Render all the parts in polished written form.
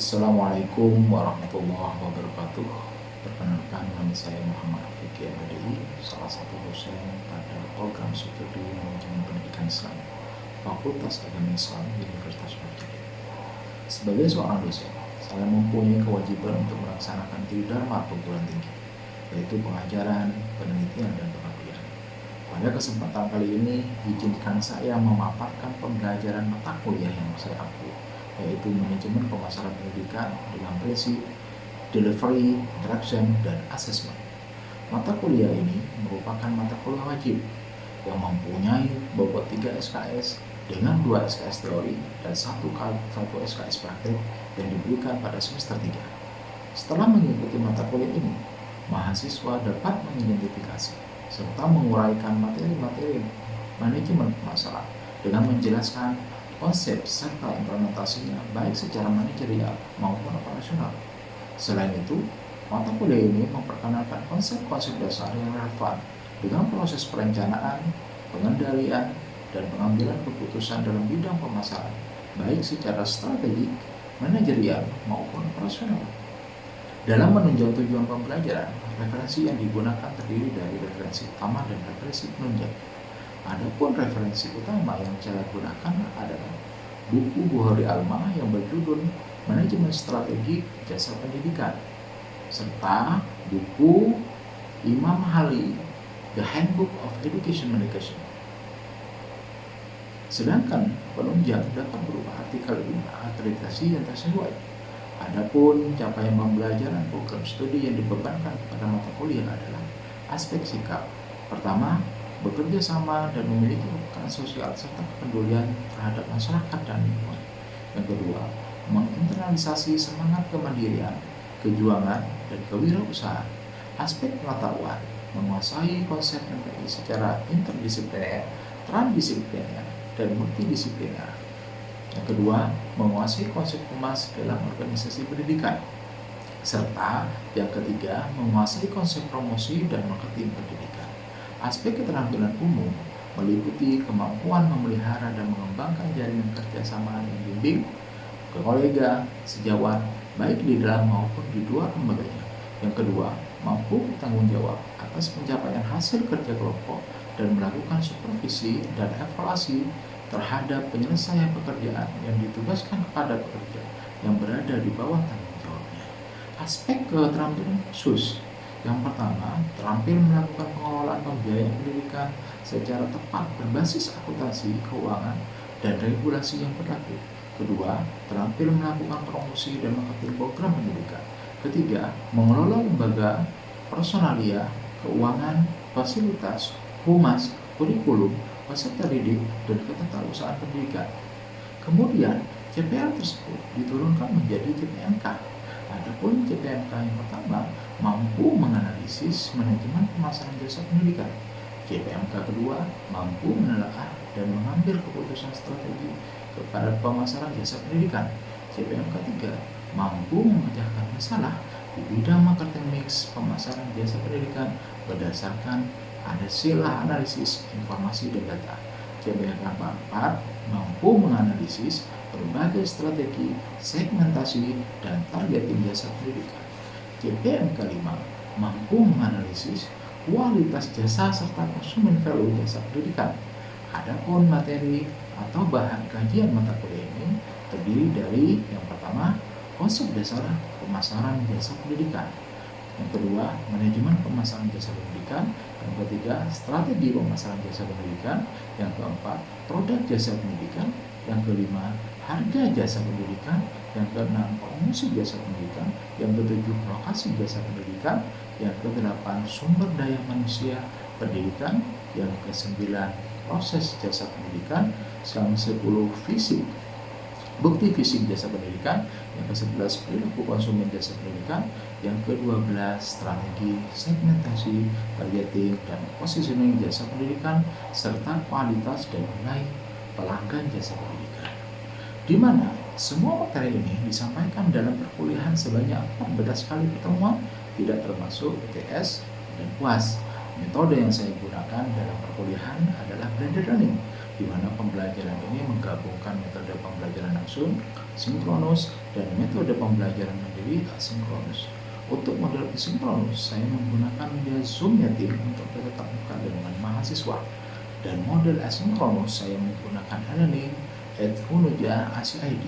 Assalamualaikum warahmatullahi wabarakatuh. Perkenalkan, nama saya Muhammad Fikri MDI, salah satu dosen pada program studi manajemen pendidikan Islam, Fakultas Agama Islam Universitas Brawijaya. Sebagai seorang dosen, saya mempunyai kewajiban untuk melaksanakan tridharma perguruan tinggi, yaitu pengajaran, penelitian, dan pengabdian. Pada kesempatan kali ini, izinkan saya memaparkan pembelajaran mata kuliah yang saya ambil, yaitu manajemen pemasaran pendidikan dengan prinsip delivery, interaction, dan assessment. Mata kuliah ini merupakan mata kuliah wajib yang mempunyai bobot 3 SKS dengan 2 SKS teori dan 1 SKS praktik yang diberikan pada semester 3. Setelah mengikuti mata kuliah ini, mahasiswa dapat mengidentifikasi serta menguraikan materi-materi manajemen pemasaran dengan menjelaskan konsep serta implementasinya baik secara manajerial maupun operasional. Selain itu, mata kuliah ini memperkenalkan konsep-konsep dasar yang relevan dengan proses perencanaan, pengendalian, dan pengambilan keputusan dalam bidang pemasaran, baik secara strategik, manajerial, maupun operasional. Dalam menunjang tujuan pembelajaran, referensi yang digunakan terdiri dari referensi utama dan referensi penunjang. Adapun referensi utama yang saya gunakan adalah buku Bukhari Alma yang berjudul Manajemen Strategi Jasa Pendidikan, serta buku Imam Hali The Handbook of Education Communication. Sedangkan penunjang dapat berupa artikel akreditasi yang tersesuai. Adapun capaian pembelajaran program studi yang dibebankan kepada mata kuliah adalah aspek sikap. Pertama, bekerja sama dan memiliki kepekaan sosial serta kepedulian terhadap masyarakat dan lingkungan. Yang kedua, menginternalisasi semangat kemandirian, kejuangan, dan kewirausahaan. Aspek pengetahuan, menguasai konsep MPI secara interdisipliner, transdisipliner, dan multidisipliner. Yang kedua, menguasai konsep humas dalam organisasi pendidikan. Serta yang ketiga, menguasai konsep promosi dan marketing pendidikan. Aspek keterampilan umum meliputi kemampuan memelihara dan mengembangkan jaringan kerjasama yang bimbing ke kolega, sejawat, baik di dalam maupun di luar lembaganya. Yang kedua, mampu bertanggung jawab atas pencapaian hasil kerja kelompok dan melakukan supervisi dan evaluasi terhadap penyelesaian pekerjaan yang ditugaskan kepada pekerja yang berada di bawah tanggung jawabnya. Aspek keterampilan khusus. Yang pertama, terampil melakukan pengelolaan pembiayaan pendidikan secara tepat berbasis akuntansi, keuangan, dan regulasi yang berlaku. Kedua, terampil melakukan promosi dan marketing program pendidikan. Ketiga, mengelola lembaga, personalia, keuangan, fasilitas, humas, kurikulum, peserta didik, dan ketetarusaan pendidikan. Kemudian, CPL tersebut diturunkan menjadi CPMK. Adapun CPMK yang pertama mampu menganalisis manajemen pemasaran jasa pendidikan. CPMK kedua mampu menelaah dan mengambil keputusan strategi kepada pemasaran jasa pendidikan. CPMK tiga mampu memecahkan masalah di bidang marketing mix pemasaran jasa pendidikan berdasarkan hasil analisis informasi dan data. CPMK 4 mampu menganalisis berbagai strategi, segmentasi, dan targeting jasa pendidikan. CPMK 5 mampu menganalisis kualitas jasa serta konsumen value jasa pendidikan. Adapun materi atau bahan kajian mata kuliah ini terdiri dari yang pertama, konsep dasar pemasaran jasa pendidikan. Yang kedua, manajemen pemasaran jasa pendidikan. Yang ketiga, strategi pemasaran jasa pendidikan. Yang keempat, produk jasa pendidikan. Yang kelima, harga jasa pendidikan. Yang keenam, promosi jasa pendidikan. Yang ketujuh, lokasi jasa pendidikan. Yang kedelapan, sumber daya manusia pendidikan. Yang kesembilan, proses jasa pendidikan. Yang ke-10, fisik, bukti fisik jasa pendidikan. Yang ke-11, perilaku konsumen jasa pendidikan. Yang ke-12, strategi segmentasi, targeting, dan positioning jasa pendidikan, serta kualitas dan nilai pelanggan jasa pendidikan. Di mana semua materi ini disampaikan dalam perkuliahan sebanyak 14 kali pertemuan, tidak termasuk UTS dan UAS. Metode yang saya gunakan dalam perkuliahan adalah blended learning, di mana pembelajaran ini menggabungkan metode pembelajaran langsung, sinkronus, dan metode pembelajaran mandiri asinkronus. Untuk model sinkronus, saya menggunakan media Zoom Meeting untuk bertatap muka dengan mahasiswa. Dan model asinkronus, saya menggunakan e-learning at Unuja ACID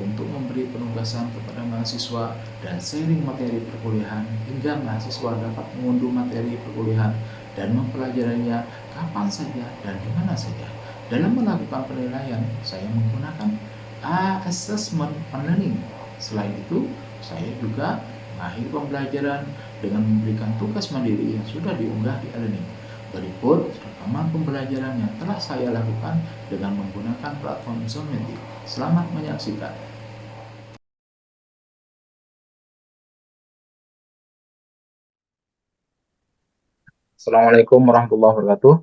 untuk memberi penugasan kepada mahasiswa dan sharing materi perkuliahan hingga mahasiswa dapat mengunduh materi perkuliahan dan mempelajarinya kapan saja dan di mana saja. Dalam melakukan penilaian, saya menggunakan assessment learning. Selain itu, saya juga mengakhiri pembelajaran dengan memberikan tugas mandiri yang sudah diunggah di e-learning. Berikut rekaman pembelajaran yang telah saya lakukan dengan menggunakan platform Zoom Meeting. Selamat menyaksikan. Assalamualaikum warahmatullahi wabarakatuh.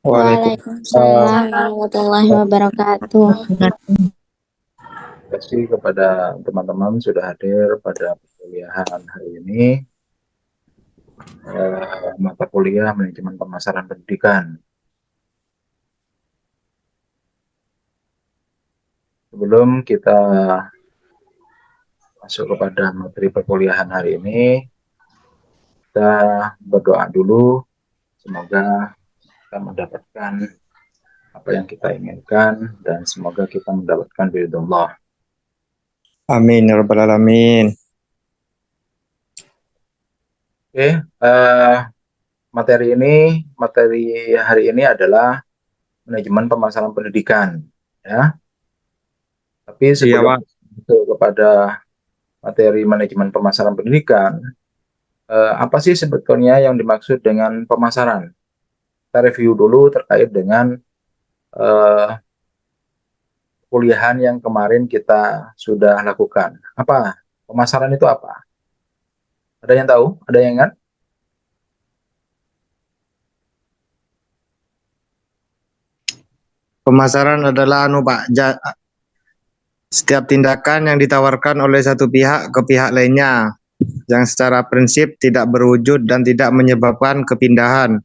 Waalaikumsalam warahmatullahi wabarakatuh. Terima kasih kepada teman-teman sudah hadir pada perkuliahan hari ini, mata kuliah manajemen pemasaran pendidikan. Sebelum kita masuk kepada materi perkuliahan hari ini, kita berdoa dulu. Semoga kita mendapatkan apa yang kita inginkan dan semoga kita mendapatkan ridho. Amin ya rabbal alamin. Oke, materi hari ini adalah manajemen pemasaran pendidikan, ya. Tapi sebelum masuk kepada materi manajemen pemasaran pendidikan, apa sih sebetulnya yang dimaksud dengan pemasaran? Kita review dulu terkait dengan kuliahan yang kemarin kita sudah lakukan. Apa? Pemasaran itu apa? Ada yang tahu? Ada yang ingat? Pemasaran adalah Pak, setiap tindakan yang ditawarkan oleh satu pihak ke pihak lainnya yang secara prinsip tidak berwujud dan tidak menyebabkan kepindahan.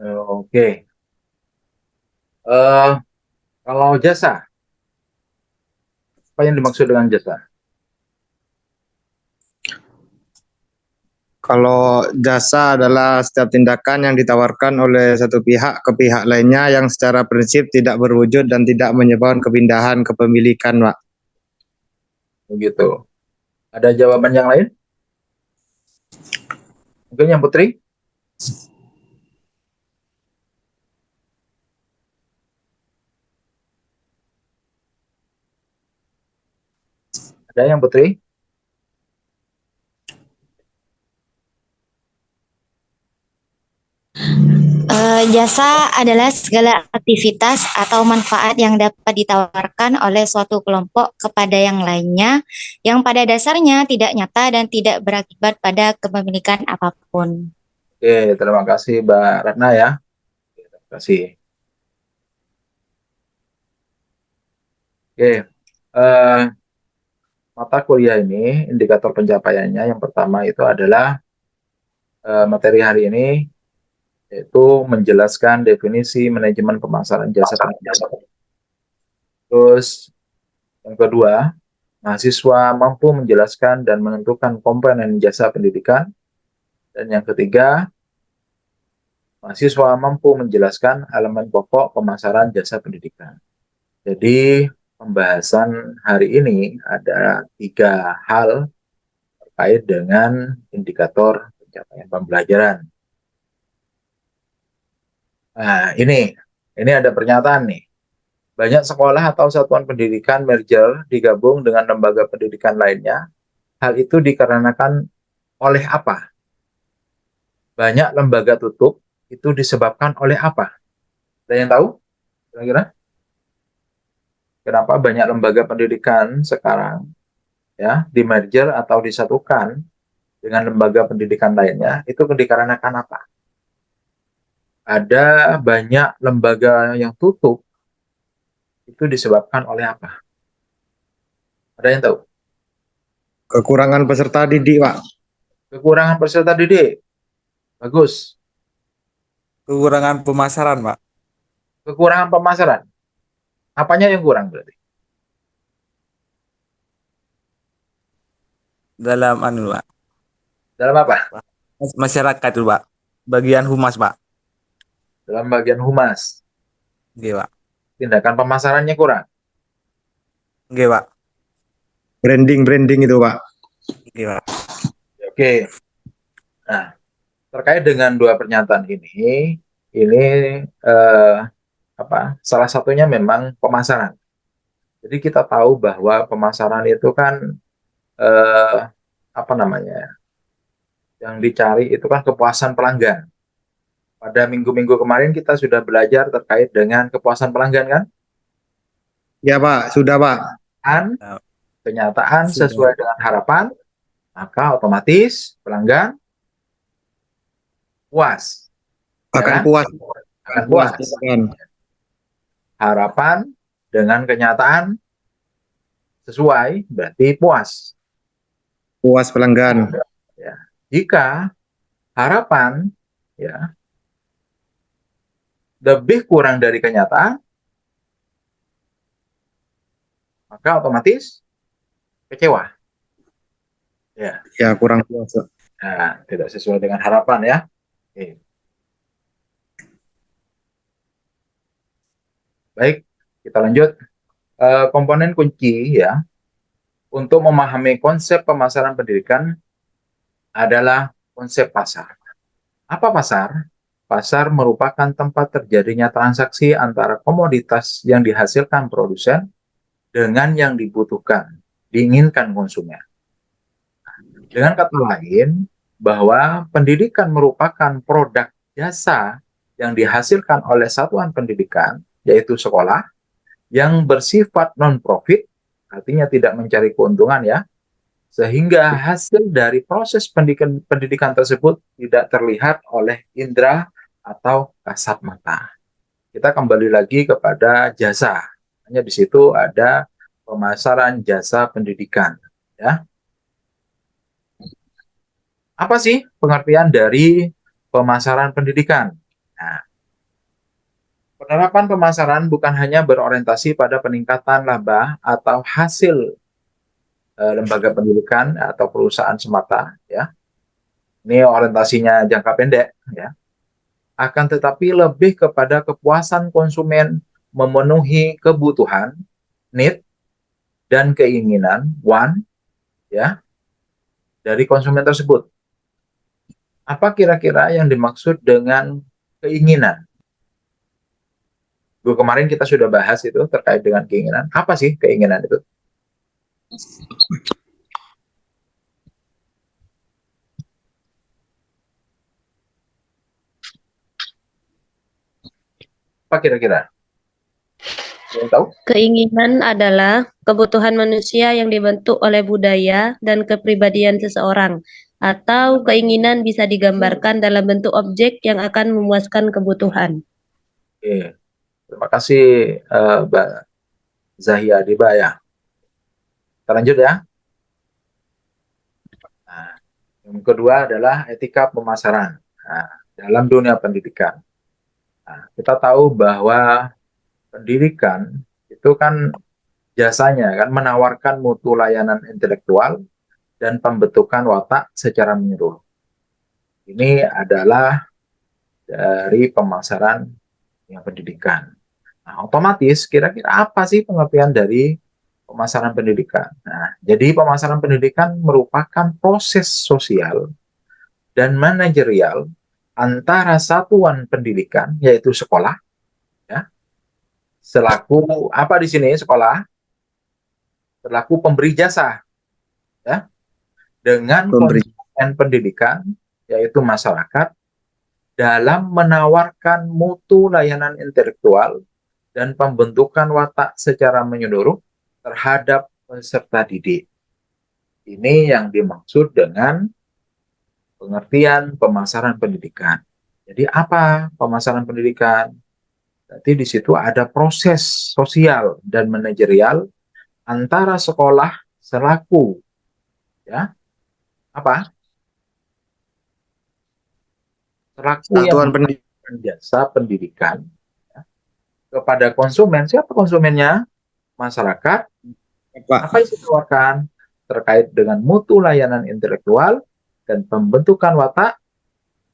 Oke. Kalau jasa, apa yang dimaksud dengan jasa? Kalau jasa adalah setiap tindakan yang ditawarkan oleh satu pihak ke pihak lainnya yang secara prinsip tidak berwujud dan tidak menyebabkan kepindahan kepemilikan, Pak. Begitu. Ada jawaban yang lain? Mungkin yang Putri? Ada yang Putri? Jasa adalah segala aktivitas atau manfaat yang dapat ditawarkan oleh suatu kelompok kepada yang lainnya, yang pada dasarnya tidak nyata dan tidak berakibat pada kepemilikan apapun. Oke, terima kasih Mbak Ratna ya. Terima kasih. Oke, mata kuliah ini indikator pencapaiannya yang pertama itu adalah materi hari ini yaitu menjelaskan definisi manajemen pemasaran jasa pendidikan. Terus yang kedua, mahasiswa mampu menjelaskan dan menentukan komponen jasa pendidikan. Dan yang ketiga, mahasiswa mampu menjelaskan elemen pokok pemasaran jasa pendidikan. Jadi pembahasan hari ini ada 3 hal terkait dengan indikator pencapaian pembelajaran. Nah, ini ada pernyataan nih. Banyak sekolah atau satuan pendidikan merger digabung dengan lembaga pendidikan lainnya. Hal itu dikarenakan oleh apa? Banyak lembaga tutup itu disebabkan oleh apa? Ada yang tahu? Kira-kira? Kenapa banyak lembaga pendidikan sekarang ya di merger atau disatukan dengan lembaga pendidikan lainnya? Itu dikarenakan apa? Ada banyak lembaga yang tutup itu disebabkan oleh apa? Ada yang tahu? Kekurangan peserta didik, Pak. Kekurangan peserta didik. Bagus. Kekurangan pemasaran, Pak. Kekurangan pemasaran. Apanya yang kurang berarti? Dalam anu, Pak. Dalam apa? Masyarakat itu, Pak. Bagian humas, Pak. Dalam bagian humas. Oke, Pak. Tindakan pemasarannya kurang. Oke, Pak. Branding itu Pak. Oke, Pak. Oke. Nah, terkait dengan dua pernyataan ini eh, salah satunya memang pemasaran. Jadi kita tahu bahwa pemasaran itu kan eh, apa namanya? Yang dicari itu kan kepuasan pelanggan. Pada minggu-minggu kemarin kita sudah belajar terkait dengan kepuasan pelanggan kan? Ya Pak, sudah Pak. Kan Ya, kenyataan sudah. sesuai dengan harapan, maka otomatis pelanggan puas. Ya Akan kan? puas. Akan puas. Kan. Harapan dengan kenyataan sesuai berarti puas. Puas pelanggan. Ya. Jika harapan ya lebih kurang dari kenyataan, maka otomatis kecewa. Ya. Ya kurang puas. Nah, tidak sesuai dengan harapan ya. Oke. Baik, kita lanjut. Komponen kunci ya untuk memahami konsep pemasaran pendidikan adalah konsep pasar. Apa pasar? Pasar merupakan tempat terjadinya transaksi antara komoditas yang dihasilkan produsen dengan yang dibutuhkan, diinginkan konsumen. Dengan kata lain, bahwa pendidikan merupakan produk jasa yang dihasilkan oleh satuan pendidikan, yaitu sekolah, yang bersifat non-profit, artinya tidak mencari keuntungan ya, sehingga hasil dari proses pendidikan tersebut tidak terlihat oleh indera atau kasat mata. Kita kembali lagi kepada jasa. Hanya di situ ada pemasaran jasa pendidikan. Ya. Apa sih pengertian dari pemasaran pendidikan? Nah, penerapan pemasaran bukan hanya berorientasi pada peningkatan laba atau hasil lembaga pendidikan atau perusahaan semata, ya. Ini orientasinya jangka pendek, ya. Akan tetapi lebih kepada kepuasan konsumen memenuhi kebutuhan, need, dan keinginan, want, ya, dari konsumen tersebut. Apa kira-kira yang dimaksud dengan keinginan? Kemarin kita sudah bahas itu terkait dengan keinginan. Apa sih keinginan itu? Apa kira-kira? Yang tahu? Keinginan adalah kebutuhan manusia yang dibentuk oleh budaya dan kepribadian seseorang, atau keinginan bisa digambarkan dalam bentuk objek yang akan memuaskan kebutuhan. Oke. Terima kasih Mbak Zahia Dibaya. Kita lanjut ya. Nah, yang kedua adalah etika pemasaran. Nah, dalam dunia pendidikan. Nah, kita tahu bahwa pendidikan itu kan jasanya kan menawarkan mutu layanan intelektual dan pembentukan watak secara menyeluruh. Ini adalah dari pemasaran yang pendidikan. Nah, otomatis kira-kira apa sih pengertian dari pemasaran pendidikan? Nah, jadi pemasaran pendidikan merupakan proses sosial dan manajerial antara satuan pendidikan, yaitu sekolah, ya, selaku apa di sini sekolah, selaku pemberi jasa, ya, dengan konsumen pendidikan, yaitu masyarakat, dalam menawarkan mutu layanan intelektual dan pembentukan watak secara menyeluruh terhadap peserta didik. Ini yang dimaksud dengan pengertian pemasaran pendidikan. Jadi apa pemasaran pendidikan? Berarti di situ ada proses sosial dan manajerial antara sekolah selaku ya apa? Selaku Satuan yang pendidikan. jasa pendidikan ya, kepada konsumen. Siapa konsumennya? Masyarakat. Pak. Apa yang ditawarkan? Terkait dengan mutu layanan intelektual dan pembentukan watak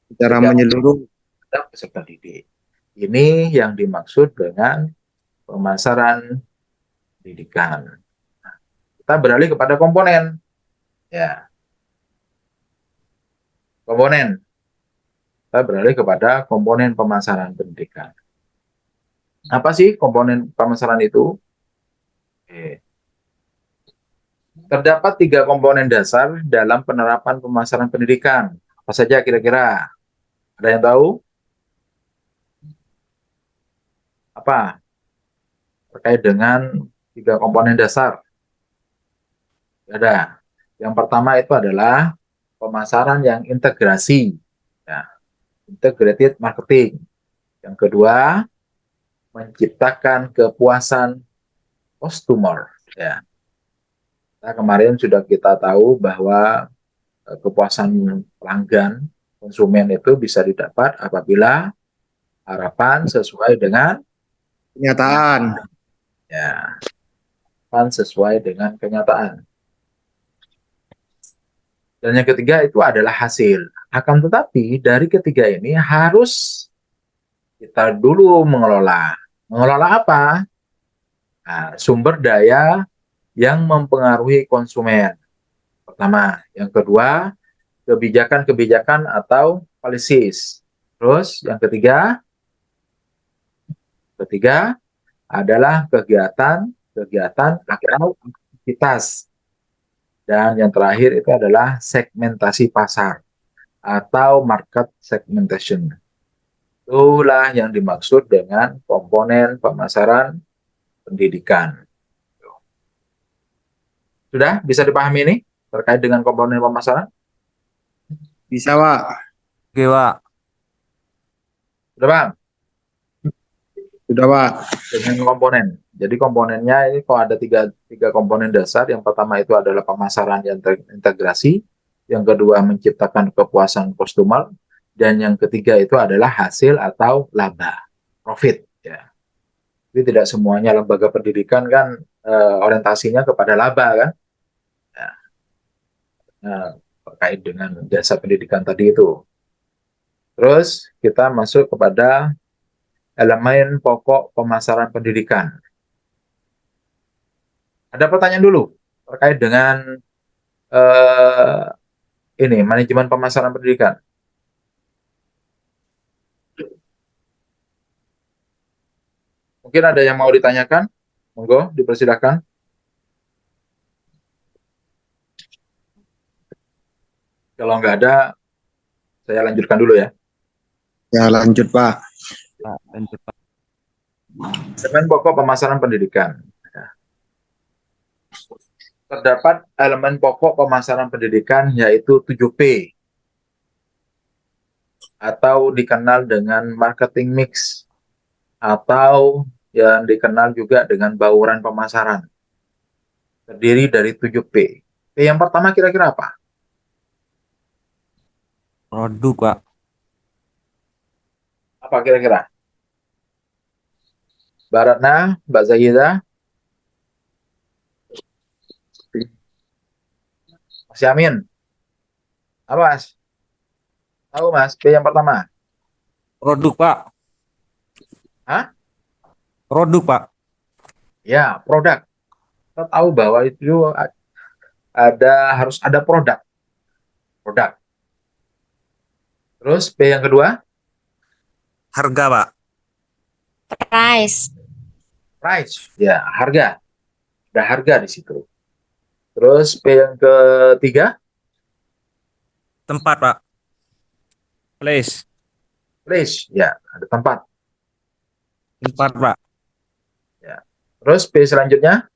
Secara Tidak. menyeluruh. terhadap peserta didik. Ini yang dimaksud dengan pemasaran pendidikan. Nah, kita beralih kepada komponen. Ya, komponen. Kita beralih kepada komponen pemasaran pendidikan. Apa sih komponen pemasaran itu? Oke. Terdapat 3 komponen dasar dalam penerapan pemasaran pendidikan. Apa saja kira-kira? Ada yang tahu? Apa? Terkait dengan 3 komponen dasar. Ada. Yang pertama itu adalah pemasaran yang integrasi. Ya, integrated marketing. Yang kedua, menciptakan kepuasan customer. Ya. Nah, kemarin sudah kita tahu bahwa kepuasan pelanggan, konsumen itu bisa didapat apabila harapan sesuai dengan Kenyataan. ya, harapan sesuai dengan kenyataan. Dan yang ketiga itu adalah hasil. Akan tetapi dari ketiga ini harus kita dulu mengelola. Mengelola apa? Nah, sumber daya yang mempengaruhi konsumen. Pertama. Yang kedua, kebijakan-kebijakan atau policies. Terus yang ketiga adalah kegiatan atau aktivitas. Dan yang terakhir itu adalah segmentasi pasar atau market segmentation. Itulah yang dimaksud dengan komponen pemasaran pendidikan. Sudah bisa dipahami ini terkait dengan komponen pemasaran? Bisa, Pak. Oke, Pak. Sudah paham? Sudah, Pak. Dengan komponen. Jadi komponennya ini kok ada tiga komponen dasar. Yang pertama itu adalah pemasaran yang terintegrasi. Yang kedua menciptakan kepuasan customer. Dan yang ketiga itu adalah hasil atau laba, profit. Ya. Jadi tidak semuanya lembaga pendidikan kan orientasinya kepada laba kan. Ya. Nah, terkait dengan jasa pendidikan tadi itu. Terus kita masuk kepada elemen pokok pemasaran pendidikan. Ada pertanyaan dulu terkait dengan ini manajemen pemasaran pendidikan. Mungkin ada yang mau ditanyakan? Monggo, dipersilahkan. Kalau nggak ada, saya lanjutkan dulu ya. Ya, lanjut, Pak. Pak, lanjut, Pak. Elemen pokok pemasaran pendidikan. Terdapat elemen pokok pemasaran pendidikan yaitu 7P atau dikenal dengan marketing mix atau yang dikenal juga dengan bauran pemasaran. Terdiri dari 7P. P yang pertama kira-kira apa? Produk, Pak. Apa kira-kira? Mbak Ratna, Mbak Zahida, Mas Yamin. Apa Mas? Tahu Mas, P yang pertama. Produk, Pak. Hah? Produk, Pak. Ya, produk. Kita tahu bahwa itu harus ada produk. Produk. Terus P yang kedua, Harga, Pak. Price. price. Ya, harga. Ada harga di situ. Terus P yang ketiga, Tempat, Pak. Place. place. Ya, ada tempat. Tempat, Pak. Ya. Terus P selanjutnya,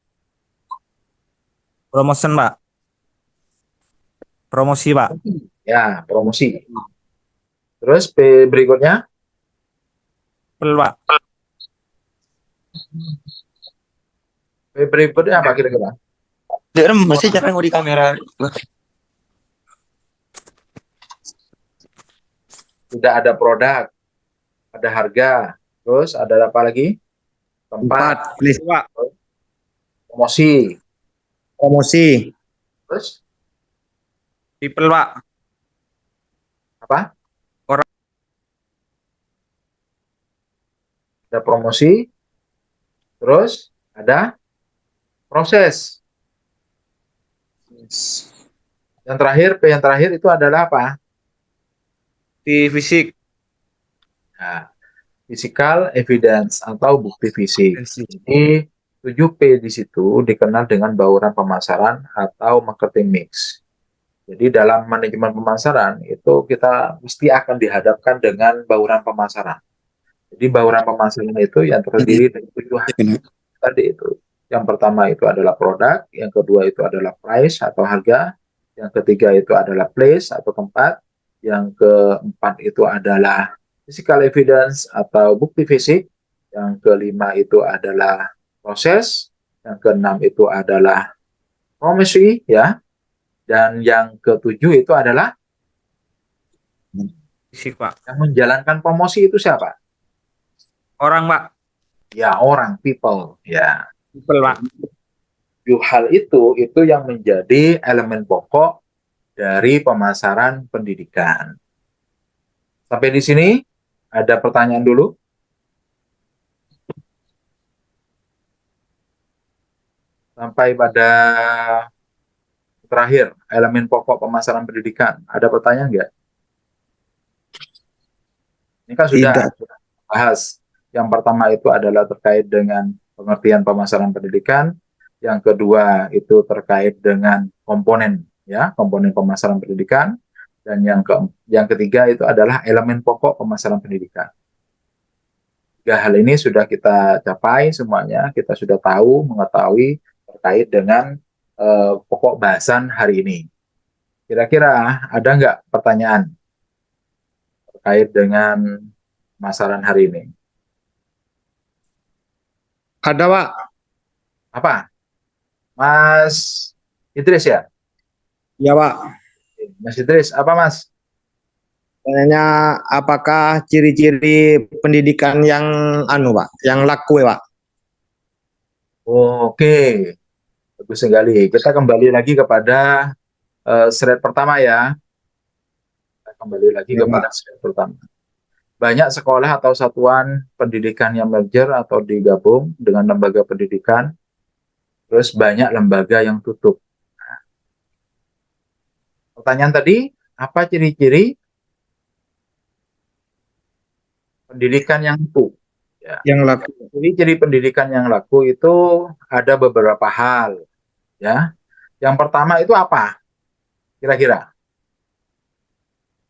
Promotion, Pak. Promosi, Pak. ya, promosi. Terus P berikutnya, Pel, Pak. P berikutnya apa kira-kira? Masih jarang di kamera. Tidak ada produk. ada harga, terus ada apa lagi? Empat, Tempat, please. Pak. promosi, Promosi, terus People, Pak. apa? Orang. Ada promosi, terus ada proses. Yang terakhir, P yang terakhir itu adalah apa? Di fisik. Nah, physical evidence atau bukti fisik. Jadi 7P di situ dikenal dengan bauran pemasaran atau marketing mix. Jadi dalam manajemen pemasaran itu kita mesti akan dihadapkan dengan bauran pemasaran. Jadi bauran pemasaran itu yang terdiri dari 7 tadi itu. Yang pertama itu adalah produk, yang kedua itu adalah price atau harga, yang ketiga itu adalah place atau tempat, yang keempat itu adalah physical evidence atau bukti fisik, yang kelima itu adalah proses, yang keenam itu adalah promissory ya, dan yang ketujuh itu adalah Fisik, Pak. yang menjalankan promosi itu siapa? Orang, Pak. Ya orang, people ya. People, Pak. Hal itu yang menjadi elemen pokok dari pemasaran pendidikan. Sampai di sini ada pertanyaan dulu? Sampai pada terakhir, elemen pokok pemasaran pendidikan. Ada pertanyaan nggak? Ini kan sudah bahas. Yang pertama itu adalah terkait dengan pengertian pemasaran pendidikan. Yang kedua itu terkait dengan komponen komponen pemasaran pendidikan. Dan yang ketiga itu adalah elemen pokok pemasaran pendidikan. Tiga hal ini sudah kita capai semuanya, kita sudah mengetahui terkait dengan pokok bahasan hari ini. Kira-kira ada nggak pertanyaan terkait dengan pemasaran hari ini? ada Pak. Apa? Mas Idris ya? Ya Pak. Mas Idris, apa Mas? Tanya apakah ciri-ciri pendidikan yang Pak, yang laku ya Pak? Oke, bagus sekali. Kita kembali lagi kepada slide pertama ya. Kita kembali lagi Ya, kepada Pak. slide pertama. Banyak sekolah atau satuan pendidikan yang merger atau digabung dengan lembaga pendidikan. Terus banyak lembaga yang tutup. Pertanyaan tadi, apa ciri-ciri pendidikan yang laku? Ya. Yang laku. Ciri-ciri pendidikan yang laku itu ada beberapa hal. Ya, yang pertama itu apa? Kira-kira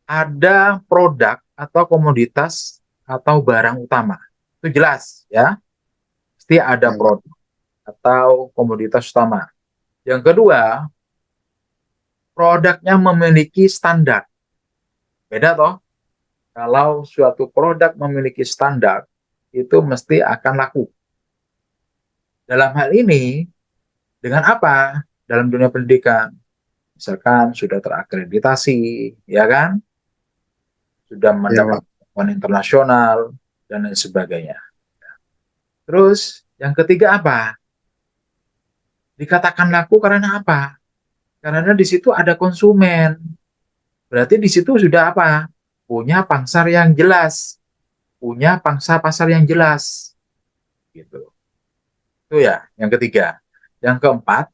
ada produk atau komoditas atau barang utama. Itu jelas ya. Pasti ada produk atau komoditas utama. Yang kedua, produknya memiliki standar. Beda toh? Kalau suatu produk memiliki standar, itu mesti akan laku. Dalam hal ini, dengan apa? Dalam dunia pendidikan, misalkan sudah terakreditasi, ya kan? Sudah mendapat pengakuan internasional, dan lain sebagainya. Terus, yang ketiga apa? Dikatakan laku karena apa? Karena di situ ada konsumen. Berarti di situ sudah apa? Punya pasar yang jelas. Punya pangsa pasar yang jelas. Gitu. Itu ya, yang ketiga. Yang keempat,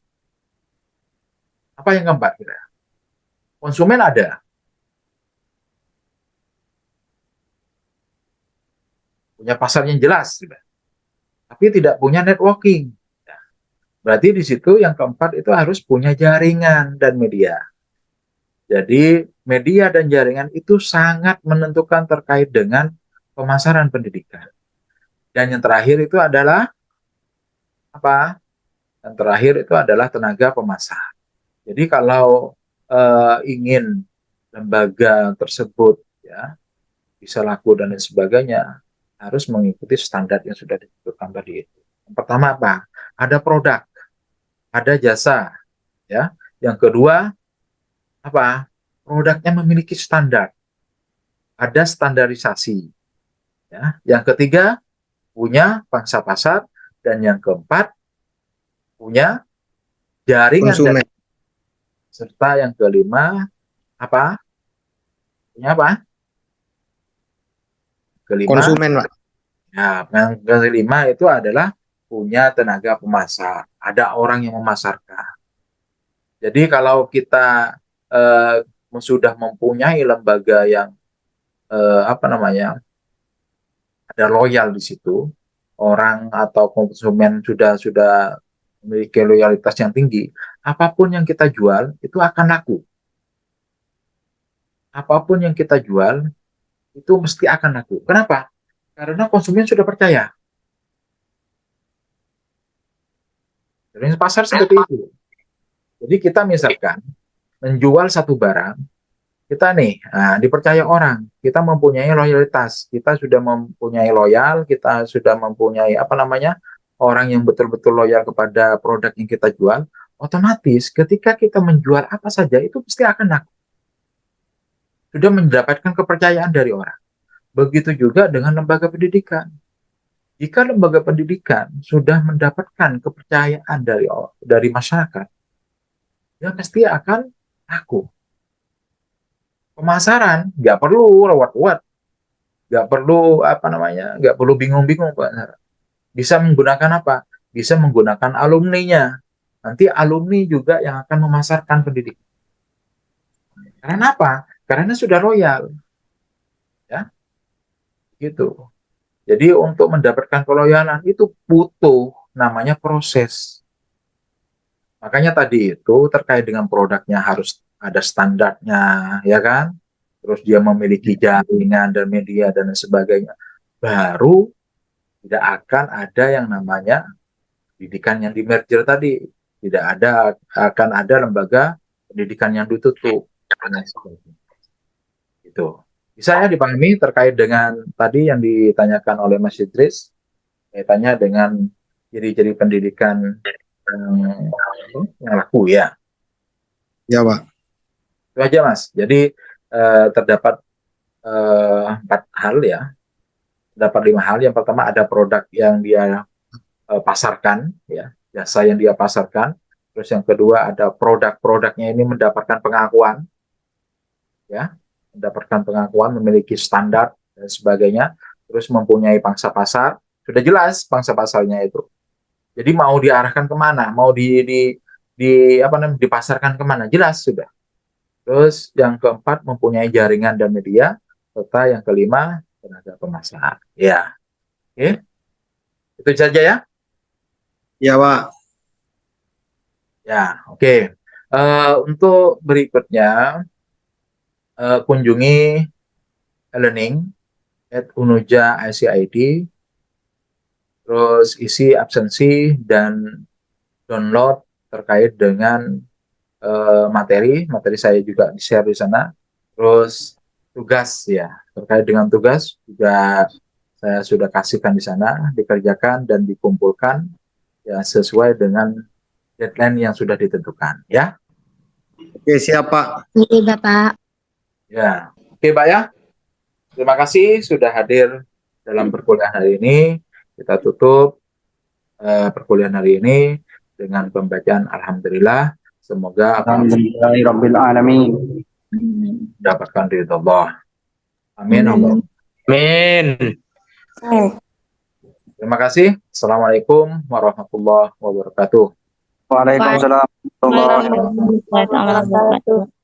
apa yang keempat kira? Konsumen ada. Punya pasar yang jelas. Tapi tidak punya networking. Berarti di situ yang keempat itu harus punya jaringan dan media. Jadi media dan jaringan itu sangat menentukan terkait dengan pemasaran pendidikan. Dan yang terakhir itu adalah apa? Yang terakhir itu adalah tenaga pemasar. Jadi kalau ingin lembaga tersebut ya bisa laku dan lain sebagainya, harus mengikuti standar yang sudah ditentukan tadi itu. Yang pertama apa? Ada produk, ada jasa, ya. Yang kedua apa? Produknya memiliki standar, ada standarisasi. Ya. Yang ketiga, punya pangsa pasar. Dan yang keempat, punya jaringan. Konsumen. Serta yang kelima, apa? Punya apa? Kelima, Konsumen, Pak. ya, yang kelima itu adalah punya tenaga pemasar. Ada orang yang memasarkan. Jadi kalau kita sudah mempunyai lembaga yang apa namanya, ada loyal di situ, orang atau konsumen sudah memiliki loyalitas yang tinggi, apapun yang kita jual itu akan laku. Apapun yang kita jual itu mesti akan laku. Kenapa? Karena konsumen sudah percaya. Jadi pasar seperti itu. Jadi kita misalkan menjual satu barang, kita nih dipercaya orang, kita mempunyai loyalitas, kita sudah mempunyai loyal, kita sudah mempunyai apa namanya, orang yang betul-betul loyal kepada produk yang kita jual, otomatis ketika kita menjual apa saja itu pasti akan laku. Sudah mendapatkan kepercayaan dari orang. Begitu juga dengan lembaga pendidikan. Jika lembaga pendidikan sudah mendapatkan kepercayaan dari masyarakat, ya pasti akan laku. Pemasaran nggak perlu lewat-lewat, nggak perlu apa namanya, nggak perlu bingung-bingung, Pak. Bisa menggunakan apa? Bisa menggunakan alumninya. Nanti alumni juga yang akan memasarkan pendidikan. Karena apa? Karena sudah loyal, ya, gitu. Jadi untuk mendapatkan keloyalan itu butuh namanya proses. Makanya tadi itu terkait dengan produknya harus ada standarnya, ya kan? Terus dia memiliki jaringan dan media dan sebagainya. Baru tidak akan ada yang namanya pendidikan yang di merger tadi. Tidak akan ada lembaga pendidikan yang ditutup. Gitu. Bisa ya dipahami terkait dengan tadi yang ditanyakan oleh Mas Idris, kaitannya dengan ciri-ciri pendidikan yang laku ya. Ya, Pak. Itu aja Mas. Jadi terdapat 4 hal ya. Terdapat 5 hal. Yang pertama ada produk yang dia pasarkan, ya, jasa yang dia pasarkan. Terus yang kedua ada produk-produknya ini mendapatkan pengakuan, ya, mendapatkan pengakuan, memiliki standar dan sebagainya. Terus mempunyai pangsa pasar, sudah jelas pangsa pasarnya itu. Jadi mau diarahkan kemana, mau apa namanya, dipasarkan kemana, jelas sudah. Terus yang keempat mempunyai jaringan dan media, serta yang kelima tenaga pemasar. Ya, oke, itu saja ya. Ya, Pak. Ya, oke. Untuk berikutnya kunjungi learning@unuja.id, terus isi absensi dan download terkait dengan materi saya juga di-share di sana. Terus tugas ya, terkait dengan tugas juga saya sudah kasihkan di sana, dikerjakan dan dikumpulkan ya sesuai dengan deadline yang sudah ditentukan ya. Oke, siap, Pak. Iya, Bapak. Ya, oke Pak ya. Terima kasih sudah hadir dalam perkuliahan hari ini. Kita tutup perkuliahan hari ini dengan pembacaan Alhamdulillah. Semoga Alhamdulillahirabbil alamin. mendapatkan ridho Allah. Amin. Amin. Terima kasih. Assalamualaikum warahmatullahi wabarakatuh. Waalaikumsalam warahmatullahi wabarakatuh. Waalaikumsalam warahmatullahi wabarakatuh.